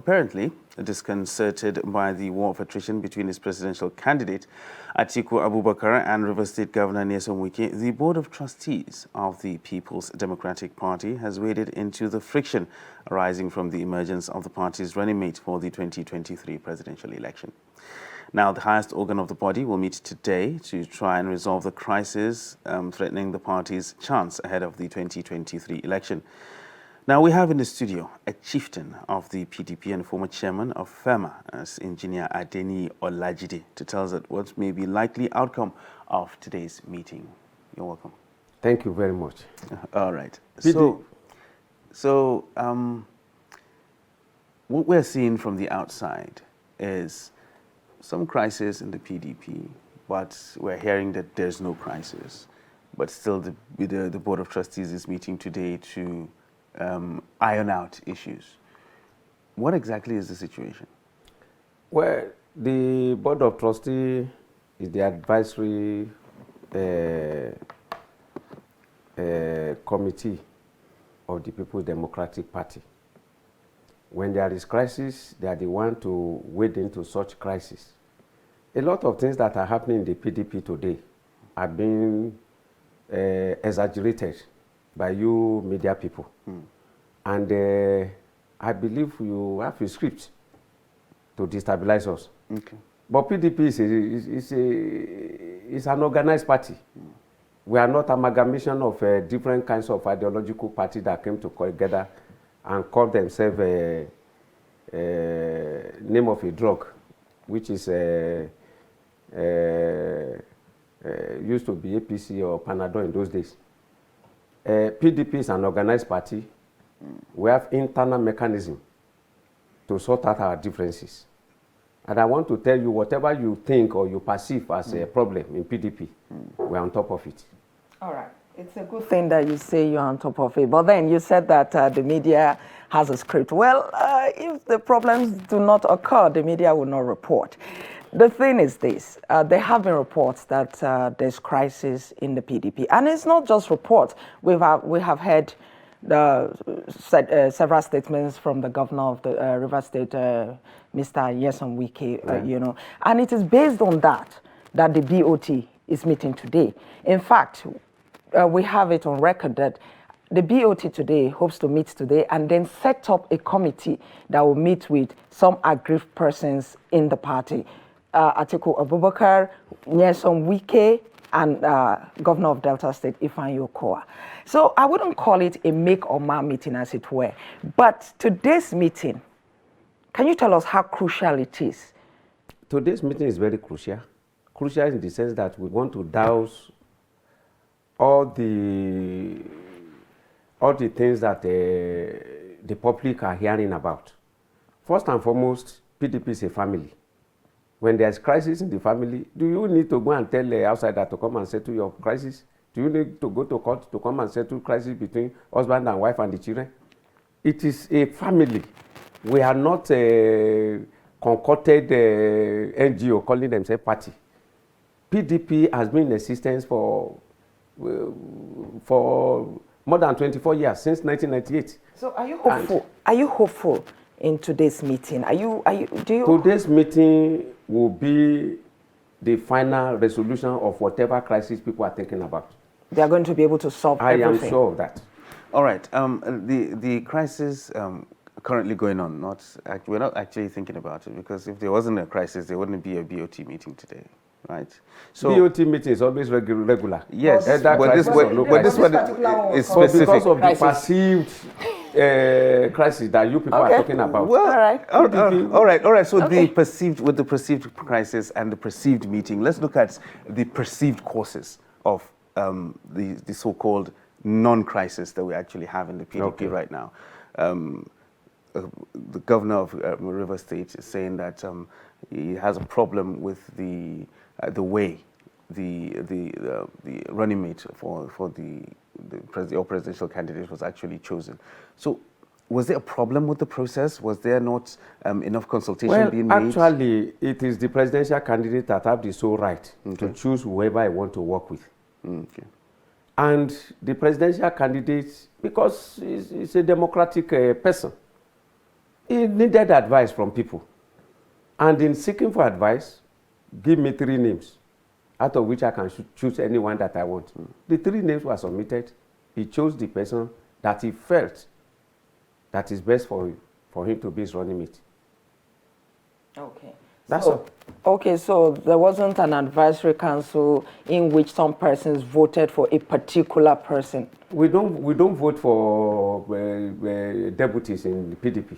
apparently disconcerted by the war of attrition between his presidential candidate, Atiku Abubakar, and Rivers State Governor Nyesom Wike, the Board of Trustees of the People's Democratic Party has waded into the friction arising from the emergence of the party's running mate for the 2023 presidential election. Now, the highest organ of the body will meet today to try and resolve the crisis threatening the party's chance ahead of the 2023 election. Now, we have in the studio a chieftain of the PDP and former chairman of FEMA, as Engineer Adeni Olajide, to tell us what may be likely outcome of today's meeting. You're welcome. Thank you very much. All right. So, what we're seeing from the outside is some crisis in the PDP, but we're hearing that there's no crisis. But still, the Board of Trustees is meeting today to iron out issues. What exactly is the situation? Well, the Board of Trustees is the advisory committee of the People's Democratic Party. When there is crisis, they are the one to wade into such crisis. A lot of things that are happening in the PDP today are being exaggerated by you media people. And I believe you have a script to destabilize us. Okay. But PDP is an organized party. We are not amalgamation of different kinds of ideological parties that came together and call themselves name of a drug, which is used to be APC or Panadol in those days. PDP is an organized party. We have internal mechanism to sort out our differences. And I want to tell you, whatever you think or you perceive as a problem in PDP, we're on top of it. All right. It's a good thing that you say you're on top of it. But then you said that the media has a script. Well, if the problems do not occur, the media will not report. The thing is this, there have been reports that there's crisis in the PDP. And it's not just reports. We have heard several statements from the governor of the Rivers State, Mr. Nyesom Wike, you know. And it is based on that the BoT is meeting today. In fact, we have it on record that the BoT today hopes to meet today and then set up a committee that will meet with some aggrieved persons in the party. Atiku Abubakar, Nyesom Wike, and Governor of Delta State, Ifeanyi Okowa. So I wouldn't call it a make or mar meeting, as it were. But today's meeting, can you tell us how crucial it is? Today's meeting is very crucial. Crucial in the sense that we want to douse all the things that the public are hearing about. First and foremost, PDP is a family. When there's crisis in the family, do you need to go and tell the outsider to come and settle your crisis? Do you need to go to court to come and settle crisis between husband and wife and the children? It is a family. We are not a concocted NGO calling themselves party. PDP has been in existence for more than 24 years, since 1998. So are you hopeful? Are you hopeful in today's meeting? Today's meeting will be the final resolution of whatever crisis people are thinking about. They are going to be able to solve everything. I am sure of that. All right. The crisis currently going on, we're not actually thinking about it, because if there wasn't a crisis, there wouldn't be a BoT meeting today. Right. So BoT meeting is always regular. Yes, but this one is specific. Because of the perceived crisis that you people are talking about. Well, all right. So the perceived crisis and the perceived meeting. Let's look at the perceived causes of the so-called non-crisis that we actually have in the PDP right now. The governor of Rivers State is saying that he has a problem with the way the running mate for your presidential candidate was actually chosen. So, was there a problem with the process? Was there not enough consultation being made? Actually, it is the presidential candidate that have the sole right to choose whoever I want to work with. Okay. And the presidential candidate, because he's a democratic person, He needed advice from people. And in seeking for advice, give me 3 names, out of which I can choose anyone that I want. The 3 names were submitted. He chose the person that he felt that is best for him to be his running mate. Okay. That's all. Okay, so there wasn't an advisory council in which some persons voted for a particular person. We don't vote for deputies in the PDP.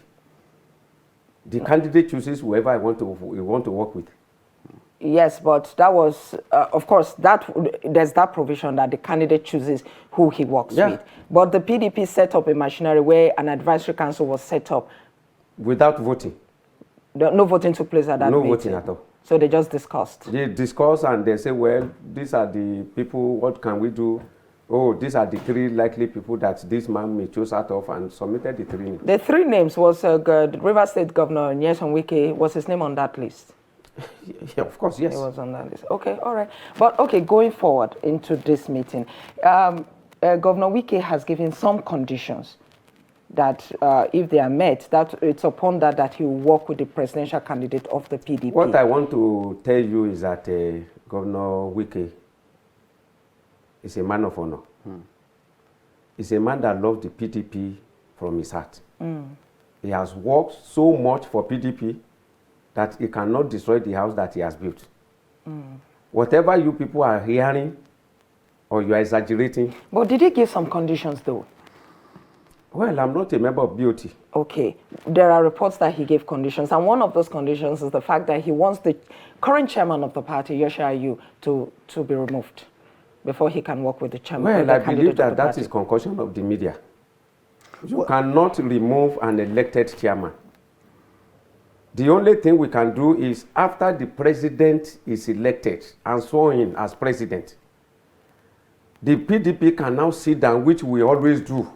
The candidate chooses whoever I want to work with. Yes, but that was, of course, there's that provision that the candidate chooses who he works with. But the PDP set up a machinery where an advisory council was set up. Without voting. No voting took place at that meeting? No voting at all. So they just discussed? They discuss and they say, well, these are the people, what can we do? Oh, these are the 3 likely people that this man may choose out of, and submitted the 3 names. The 3 names was River State Governor Nyesom Wike. Was his name on that list? Yeah, of course, yes. He was on that list. Okay, all right. But okay, going forward into this meeting, Governor Wike has given some conditions that if they are met, that it's upon that he will work with the presidential candidate of the PDP. What I want to tell you is that Governor Wike is a man of honor. He's a man that loves the PDP from his heart. He has worked so much for PDP that he cannot destroy the house that he has built. Whatever you people are hearing, or you are exaggerating. But did he give some conditions though? Well, I'm not a member of BoT. Okay. There are reports that he gave conditions, and one of those conditions is the fact that he wants the current chairman of the party, Yoshi Ayu, to be removed before he can work with the chairman. Well, I believe that is concoction of the media. You cannot remove an elected chairman. The only thing we can do is, after the president is elected and sworn in as president, the PDP can now sit down, which we always do.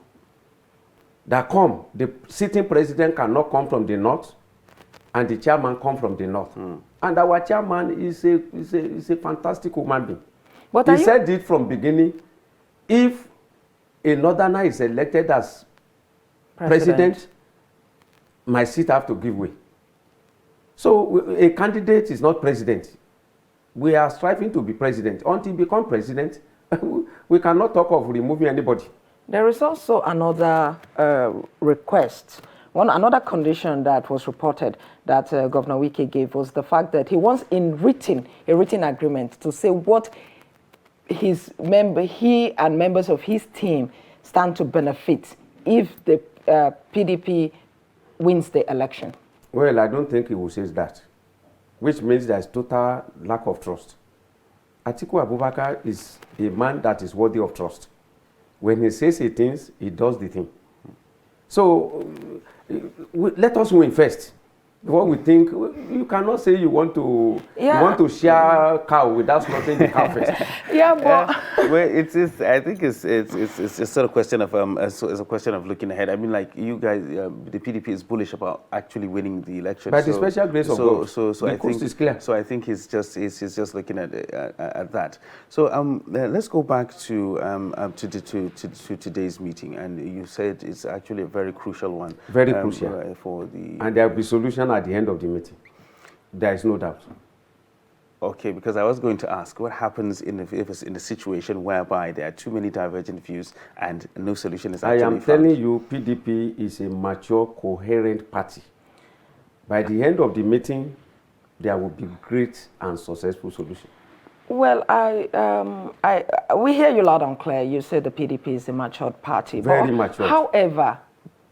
The sitting president cannot come from the north, and the chairman come from the north. And our chairman is a fantastic human being. But he said it from beginning. If a northerner is elected as president, my seat have to give way. So a candidate is not president. We are striving to be president. Until we become president, we cannot talk of removing anybody. There is also another request. Another condition that was reported that Governor Wike gave was the fact that he wants a written agreement to say what he and members of his team stand to benefit if the PDP wins the election. Well, I don't think he will say that, which means there's total lack of trust. Atiku Abubakar is a man that is worthy of trust. When he says he thinks, he does the thing. So let us win first. What we think, you cannot say you want to share cow without slaughtering the cow first. Well, it is. I think it's a sort of question of it's a question of looking ahead. I mean, like you guys, the PDP is bullish about actually winning the election. By the special grace of God, so the coast is clear. So I think he's just looking at that. So let's go back to today's meeting, and you said it's actually a very crucial one. Very crucial for the. And there will be solution at the end of the meeting. There is no doubt. Okay, because I was going to ask, what happens if it's in a situation whereby there are too many divergent views and no solution is actually found? I am telling you, PDP is a mature, coherent party. By the end of the meeting, there will be great and successful solution. Well, we hear you loud and clear. You say the PDP is a matured party. Very matured. However,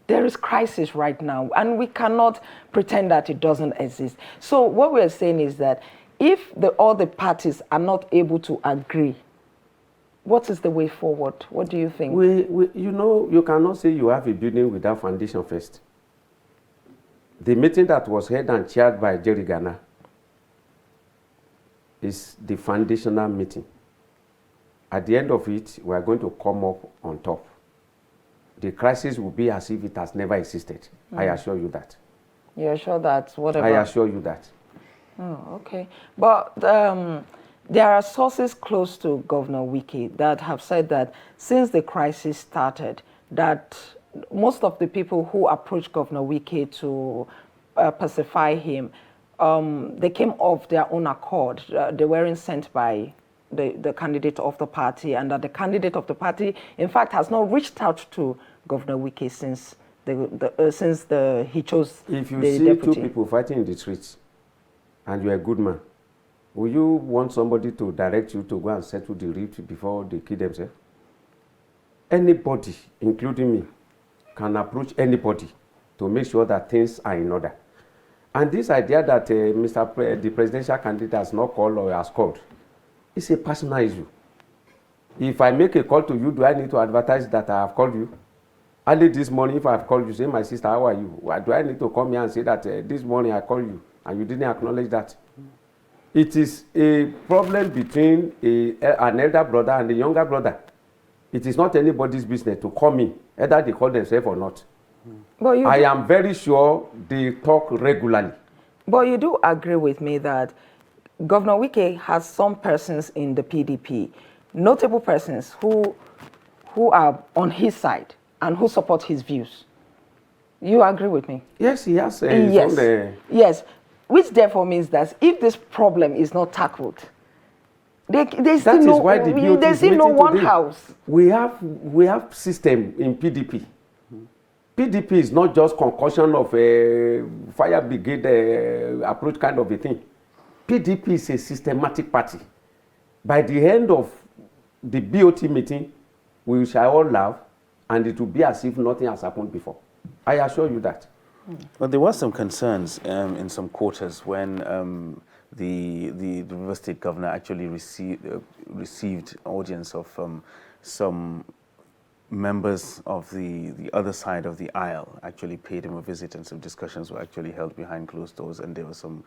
there is crisis right now, and we cannot pretend that it doesn't exist. So what we're saying is that if all the parties are not able to agree, what is the way forward? What do you think? You cannot say you have a building without foundation first. The meeting that was held and chaired by Jerry Ghana is the foundational meeting. At the end of it, we are going to come up on top. The crisis will be as if it has never existed. I assure you that. You're sure that whatever? I assure you that. Oh, okay. But there are sources close to Governor Wike that have said that since the crisis started, that most of the people who approached Governor Wike to pacify him, they came of their own accord. They weren't sent by the candidate of the party, and that the candidate of the party, in fact, has not reached out to Governor Wike since he chose the deputy. If you see two people fighting in the streets, and you're a good man, will you want somebody to direct you to go and settle the rift before they kill themselves? Anybody, including me, can approach anybody to make sure that things are in order. And this idea that the presidential candidate has not called or has called, it's a personal issue. If I make a call to you, do I need to advertise that I have called you? Early this morning, if I have called you, say, my sister, how are you? Do I need to come here and say that this morning I called you and you didn't acknowledge that? It is a problem between an elder brother and a younger brother. It is not anybody's business to call me, either they call themselves or not. But I am very sure they talk regularly. But you do agree with me that Governor Wike has some persons in the PDP, notable persons who are on his side and who support his views. You agree with me? Yes, he has. Yes, which therefore means that if this problem is not tackled, there's still no one house. We have system in PDP. PDP is not just concussion of a fire brigade approach kind of a thing. PDP is a systematic party. By the end of the BoT meeting, we shall all laugh, and it will be as if nothing has happened before. I assure you that. But there were some concerns in some quarters when the River State governor actually received audience of some members of the other side of the aisle, actually paid him a visit, and some discussions were actually held behind closed doors, and there were some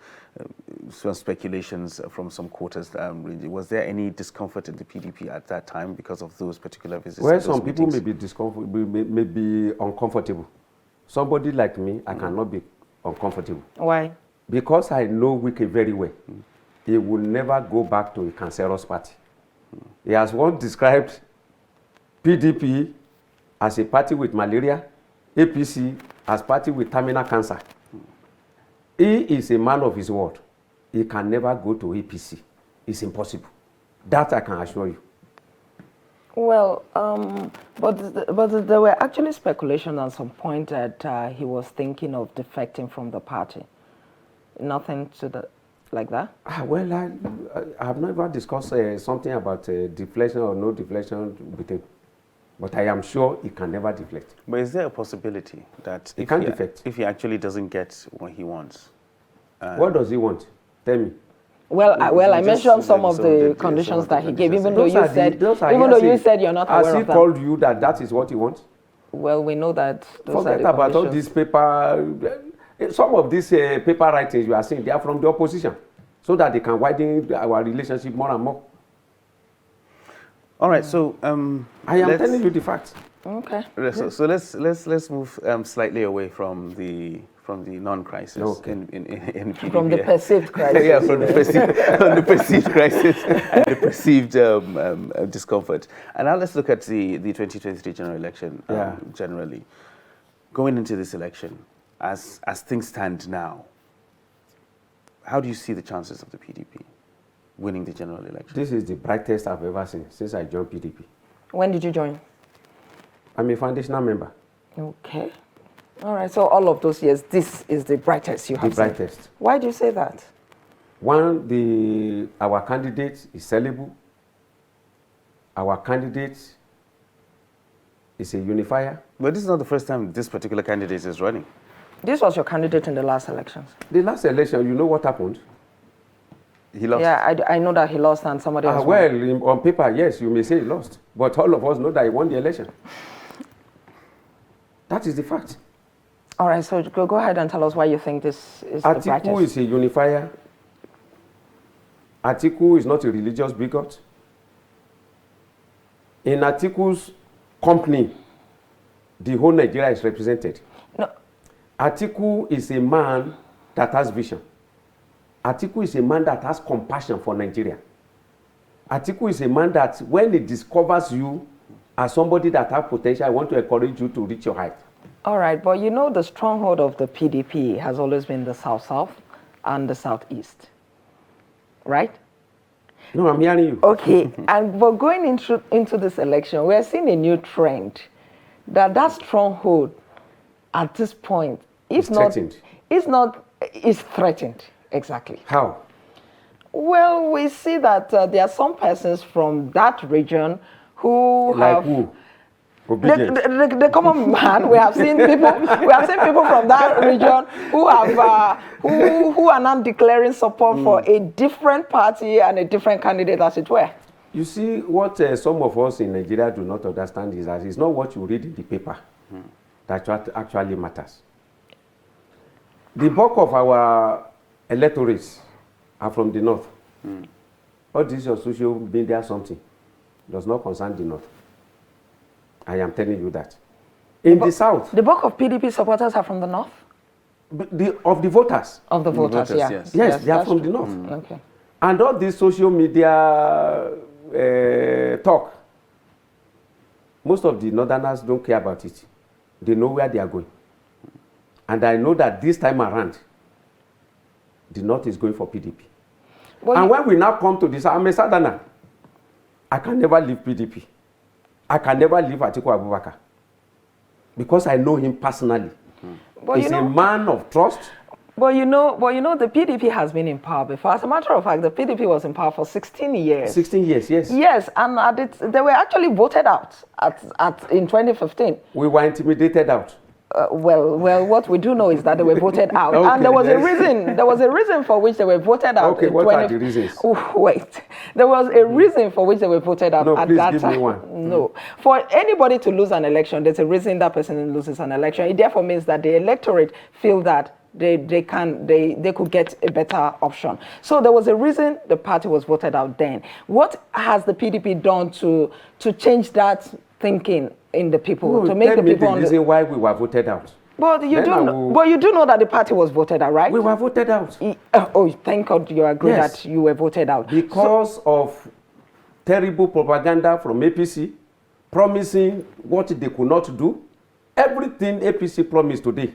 speculations from some quarters. Was there any discomfort in the PDP at that time because of those particular visits? Well, some people may be may be uncomfortable. Somebody like me, I cannot be uncomfortable. Why? Because I know Wike very well. He will never go back to a cancerous party. He has once described PDP as a party with malaria, APC as party with terminal cancer. He is a man of his word. He can never go to APC. It's impossible. That I can assure you. Well, but there were actually speculations at some point that he was thinking of defecting from the party. Nothing to like that? Well, I have never discussed something about deflection or no deflection with him. But I am sure he can never deflect. But is there a possibility that he can't defect if he actually doesn't get what he wants? What does he want? Tell me. Well, I mentioned some of the conditions that he gave, even though you said you're not aware of that. Has he told you that is what he wants? Well, we know that those Forget are the about all conditions. these paper. Some of these paper writings you are seeing, they are from the opposition, so that they can widen our relationship more and more. All right, so I am telling you the facts. Okay. So let's move slightly away from the non-crisis. Okay. in PDP. From the perceived crisis. Yeah, from the perceived crisis and the perceived discomfort. And now let's look at the 2023 general election generally. Going into this election, as things stand now, how do you see the chances of the PDP winning the general election? This is the brightest I've ever seen since I joined PDP. When did you join? I'm a foundational member. Okay. All right, so all of those years, this is the brightest you have The brightest. seen. Why do you say that? One, our candidate is sellable. Our candidate is a unifier. But this is not the first time this particular candidate is running. This was your candidate in the last elections. The last election, you know what happened? He lost. Yeah, I know that he lost and somebody else won. Well, on paper, yes, you may say he lost. But all of us know that he won the election. That is the fact. All right, so go ahead and tell us why you think this is the brightest. Atiku is a unifier. Atiku is not a religious bigot. In Atiku's company, the whole Nigeria is represented. No. Atiku is a man that has vision. Atiku is a man that has compassion for Nigeria. Atiku is a man that when he discovers you as somebody that has potential, I want to encourage you to reach your height. All right, but you know the stronghold of the PDP has always been the South-South and the Southeast, right? No, I'm hearing you. Okay, but going into this election, we're seeing a new trend that stronghold at this point is threatened. Is threatened, exactly. How? Well, we see that there are some persons from that region who like have... who? The common man. We have seen people. We have seen people from that region who have who are now declaring support for a different party and a different candidate, as it were. You see, what some of us in Nigeria do not understand is that it's not what you read in the paper that actually matters. The bulk of our electorates are from the north. All this your social media something does not concern the north. I am telling you that. In the south. The bulk of PDP supporters are from the north? Of the voters. Of the voters, yeah. Yes, they are from the north. Okay. And all this social media talk, most of the northerners don't care about it. They know where they are going. And I know that this time around, the north is going for PDP. Well, and when we now come to this, I'm a southerner. I can never leave PDP. I can never leave Atiku Abubakar because I know him personally. He's a man of trust. But you know, the PDP has been in power before. As a matter of fact, the PDP was in power for 16 years. 16 years, yes. Yes, and they were actually voted out in 2015. We were intimidated out. Well, what we do know is that they were voted out, okay, and there was a reason. There was a reason for which they were voted out. Okay, what are the reasons? Oh, wait, there was a reason for which they were voted out at that give time. Me one. No, for anybody to lose an election, there's a reason that person loses an election. It therefore means that the electorate feel that they could get a better option. So there was a reason the party was voted out then. What has the PDP done to change that thinking in the people, to make the people the reason why we were voted out? But you do know that the party was voted out, right? We were voted out. Oh, thank God you agree that you were voted out. Because of terrible propaganda from APC, promising what they could not do. Everything APC promised today,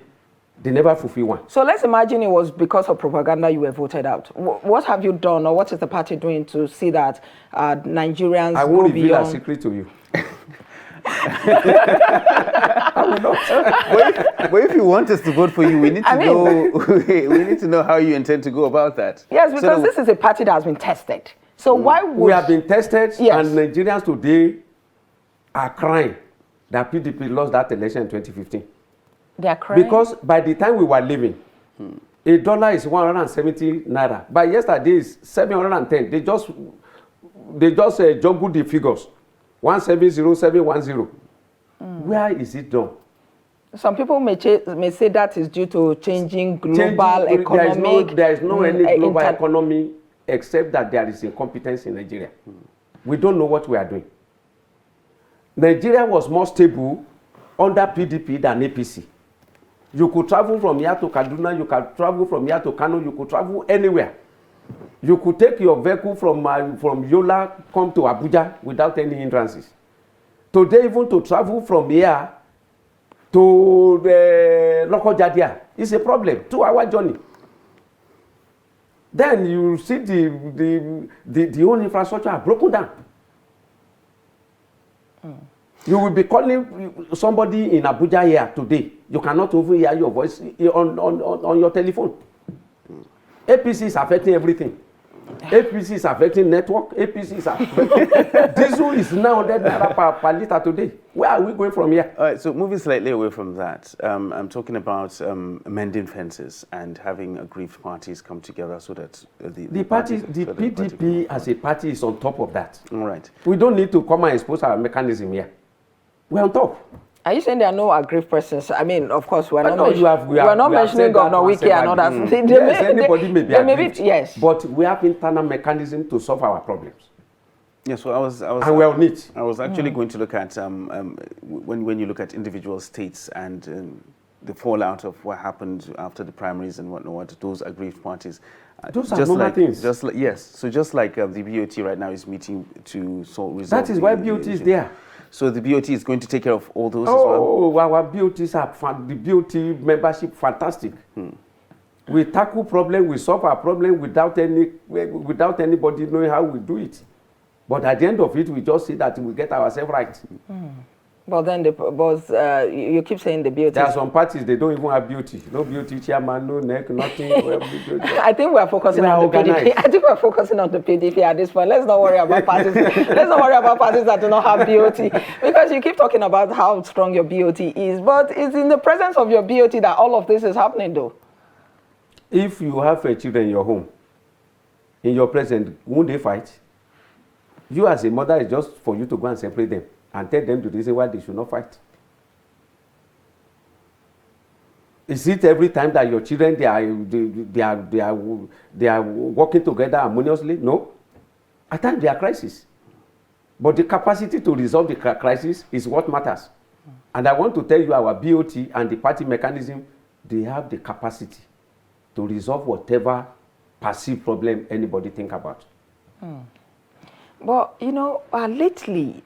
they never fulfill one. So let's imagine it was because of propaganda you were voted out. What have you done, or what is the party doing to see that Nigerians I won't reveal a secret to you. I will not. But if you want us to vote for you, we need to know. We need to know how you intend to go about that. Yes, because this is a party that has been tested. So why would we have been tested, and Nigerians today are crying that PDP lost that election in 2015. They are crying because by the time we were leaving, $1 is 170 naira. By yesterday is 710. They just juggled the figures. 170710. Where is it done? Some people may say that is due to changing global economic. There is no any global economy except that there is incompetence in Nigeria. We don't know what we are doing. Nigeria was more stable under PDP than APC. You could travel from here to Kaduna, you could travel from here to Kano, you could travel anywhere. You could take your vehicle from Yola, come to Abuja without any hindrances. Today, even to travel from here to the local Jadia is a problem, 2-hour journey. Then you see the whole infrastructure are broken down. You will be calling somebody in Abuja here today. You cannot even hear your voice on your telephone. APC is affecting everything. APC is affecting network. APC is affecting... Diesel is now 100 naira per liter today. Where are we going from here? All right, so moving slightly away from that, I'm talking about mending fences and having aggrieved parties come together so that the PDP as a party is on top of that. All right. We don't need to come and expose our mechanism here. We're on top. Are you saying there are no aggrieved persons? I mean, of course, we're not mentioning Governor Wiki and others. Yes, anybody may be aggrieved. Yes. But we have internal mechanism to solve our problems. Yes, well, and we're on it. I was actually going to look at when you look at individual states and the fallout of what happened after the primaries and whatnot, those aggrieved parties. Those are normal things. Yes, so just like the BoT right now is meeting to solve. That is why BoT is there. So the BoT is going to take care of all those as well? Oh, our BoTs are the BoT membership fantastic. We tackle problem, we solve our problem without anybody knowing how we do it. But at the end of it, we just see that we get ourselves right. But then you keep saying the BoT. There are some parties, they don't even have BoT. No BoT chairman, no neck, nothing. I think we're focusing on the PDP. I think we're focusing on the PDP at this point. Let's not worry about parties. Let's not worry about parties that do not have BoT. Because you keep talking about how strong your BoT is. But it's in the presence of your BoT that all of this is happening, though. If you have children in your home, in your presence, won't they fight? You as a mother, is just for you to go and separate them and tell them the reason why they should not fight. Is it every time that your children they are working together harmoniously? No. At times they are crisis. But the capacity to resolve the crisis is what matters. And I want to tell you, our BoT and the party mechanism, they have the capacity to resolve whatever perceived problem anybody think about. But, you know, lately,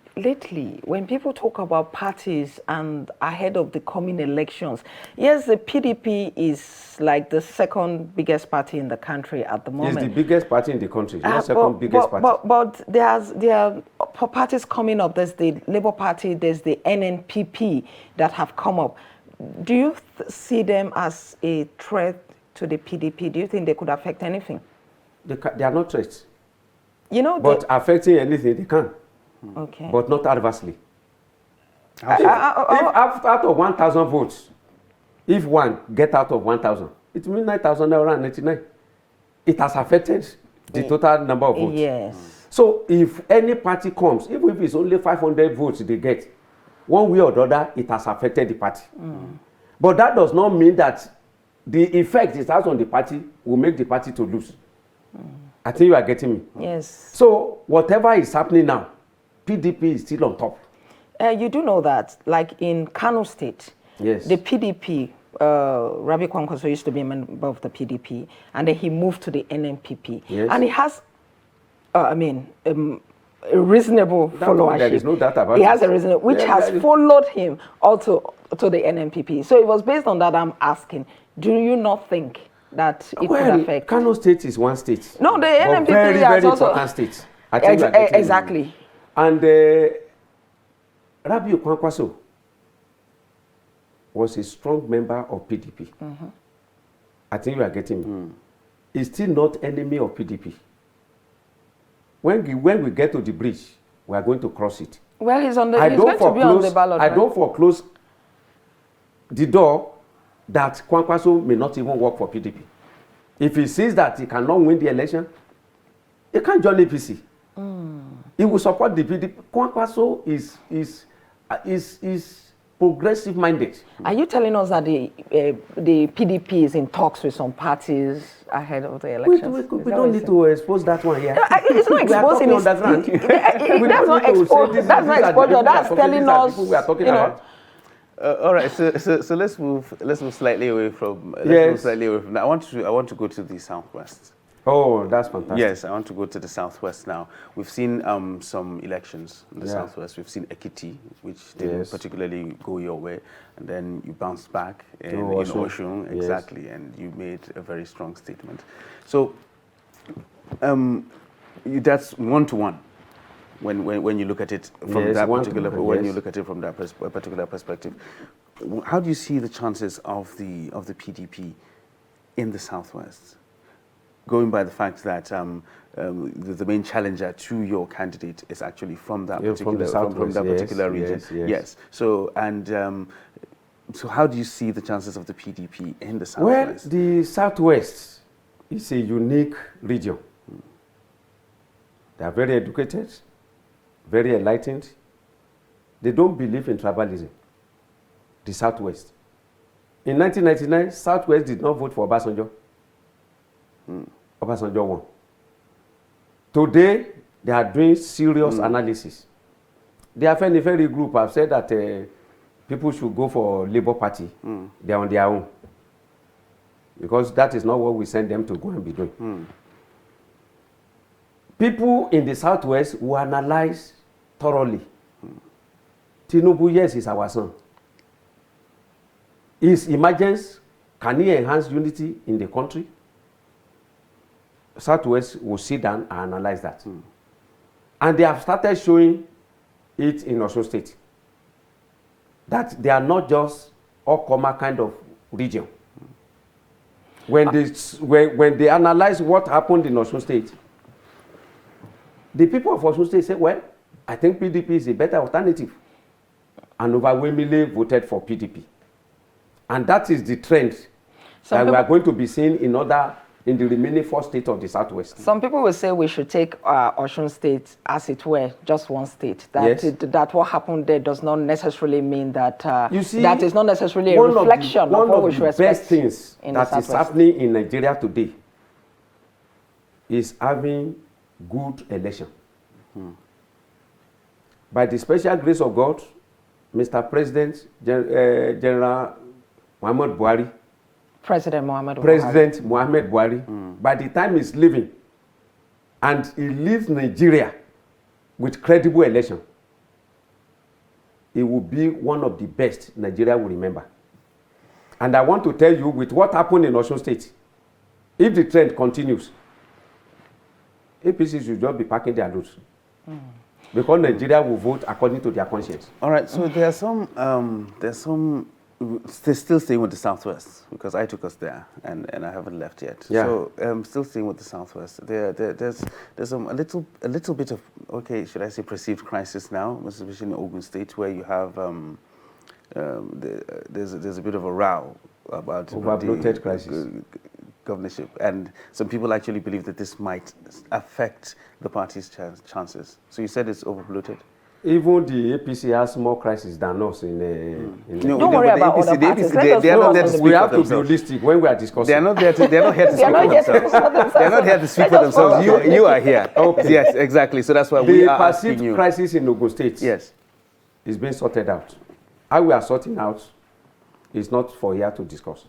when people talk about parties and ahead of the coming elections, yes, the PDP is like the second biggest party in the country at the moment. It's the biggest party in the country, not second biggest party. But there are parties coming up. There's the Labour Party, there's the NNPP that have come up. Do you see them as a threat to the PDP? Do you think they could affect anything? They are not threats. You know, but affecting anything, they can. Okay. But not adversely. If out of 1,000 votes, if one get out of 1,000, it means 9,999. It has affected the total number of votes. Yes. So if any party comes, even if it's only 500 votes they get, one way or the other, it has affected the party. But that does not mean that the effect it has on the party will make the party to lose. I think you are getting me. Yes. So whatever is happening now, PDP is still on top. You do know that, like in Kano State, yes, the PDP, Rabi Kwankwaso used to be a member of the PDP, and then he moved to the NNPP. Yes. And he has, a reasonable followership. There is no doubt about it. He has a reasonable, which has followed him also to the NNPP. So it was based on that I'm asking, do you not think that it could affect? Kano State is one state. No, the NNPP very, has also important state. I think exactly. And Rabi Kwankwaso was a strong member of PDP. I think you are getting me. He's still not enemy of PDP. When we get to the bridge, we are going to cross it. Well, he's going to be on the ballot. I don't foreclose the door that Kwankwaso may not even work for PDP. If he sees that he cannot win the election, he can't join APC. He will support the PDP. Kwankwaso is progressive minded. Are you telling us that the PDP is in talks with some parties ahead of the elections? We don't need to expose that one here. It's not exposing it. That's not exposure. That's not exposure. That's telling us. We are talking about. All right, so let's move slightly away from. Move slightly away from that. I want to go to the Southwest. Oh, that's fantastic. Yes, I want to go to the Southwest now. We've seen some elections in the Southwest. We've seen Ekiti, which didn't particularly go your way, and then you bounced back in Osun, exactly, and you made a very strong statement. So that's one-to-one when you look at it from that particular you look at it from that particular perspective. How do you see the chances of the PDP in the Southwest? Going by the fact that the main challenger to your candidate is actually from that particular region. Yes. So so how do you see the chances of the PDP in the Southwest? Well, the Southwest is a unique region. They are very educated, very enlightened. They don't believe in tribalism. The Southwest. In 1999, Southwest did not vote for Obasanjo. Obasanjo won. Today, they are doing serious analysis. The Afenifere group have said that people should go for Labour Party. They are on their own. Because that is not what we send them to go and be doing. People in the Southwest will analyze thoroughly Tinubu, yes, is our son. His emergence, can he enhance unity in the country? Southwest will sit down and analyze that. And they have started showing it in Osun State. That they are not just all-comer kind of region. When they analyze what happened in Osun State, the people of Osun State say, well, I think PDP is a better alternative. And overwhelmingly voted for PDP. And that is the trend that we are going to be seeing in the remaining 4 states of the Southwest. Some people will say we should take Osun State as it were, just one state. That, yes. That what happened there does not necessarily mean that you see, that is not necessarily a reflection of what we should expect. One of the best things that is happening in Nigeria today is having good election. By the special grace of God, Mr. President, General Muhammad Buhari, President Muhammad Buhari, by the time he's leaving, and he leaves Nigeria with credible election, it will be one of the best Nigeria will remember. And I want to tell you, with what happened in Osun State, if the trend continues, APC should just be packing their loads. Because Nigeria will vote according to their conscience. All right, so there's some, they're still staying with the Southwest, because I took us there, and I haven't left yet. Yeah. So still staying with the Southwest. There's a little bit of, okay, should I say perceived crisis now, especially in Ogun State, where you have, there's a bit of a row about overbloated crisis. Governorship, and some people actually believe that this might affect the party's chances. So you said it's overbloated? Even the APC has more crisis than us in Don't worry about other parties. They are not there to speak we have for to be themselves. realistic when we are discussing. They are not here to speak for themselves. They are not here to speak for themselves. You are here. Okay. Yes, exactly. So that's why we are asking you. The perceived crisis in Ogun State, yes, is being sorted out. How we are sorting out is not for here to discuss.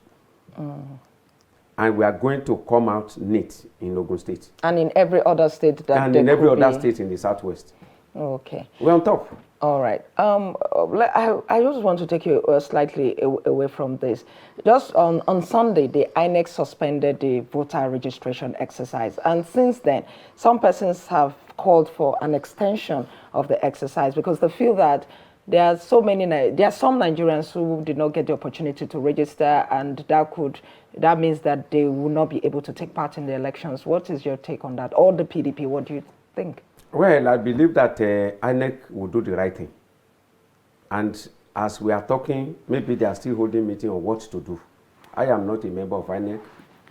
And we are going to come out neat in Ogun State. And in every other state that and in every other state in the Southwest. Okay. We're on top. All right. I just want to take you slightly away from this. Just on Sunday, the INEC suspended the voter registration exercise. And since then, some persons have called for an extension of the exercise because they feel that there are some Nigerians who did not get the opportunity to register, and that means that they will not be able to take part in the elections. What is your take on that? Or the PDP, what do you think? Well, I believe that INEC will do the right thing. And as we are talking, maybe they are still holding meeting on what to do. I am not a member of INEC.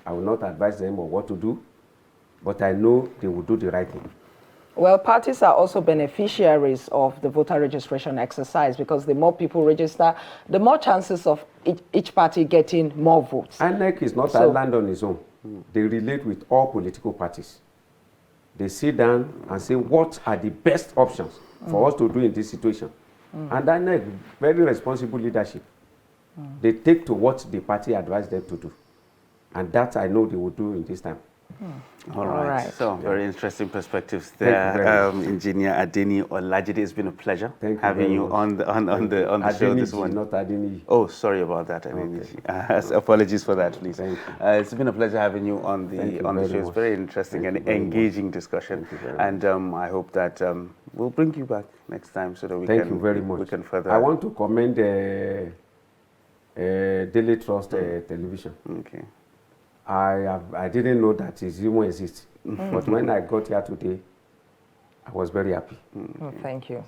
I will not advise them on what to do, but I know they will do the right thing. Well, parties are also beneficiaries of the voter registration exercise because the more people register, the more chances of each party getting more votes. INEC is not an island on its own. They relate with all political parties. They sit down and say, what are the best options for us to do in this situation? And INEC, very responsible leadership. They take to what the party advised them to do. And that I know they will do in this time. All right. So very interesting perspectives there, Engineer Adeni Olajide. It's been a pleasure having you on the show this morning. Not Adeni. Oh, sorry about that, Adeni. Okay. Apologies for that, please. It's been a pleasure having you on the show. It's very interesting and engaging discussion, and I hope that we'll bring you back next time so that we can further. I want to commend Daily Trust Television. Okay. I didn't know that it even exists. But when I got here today, I was very happy. Well, thank you.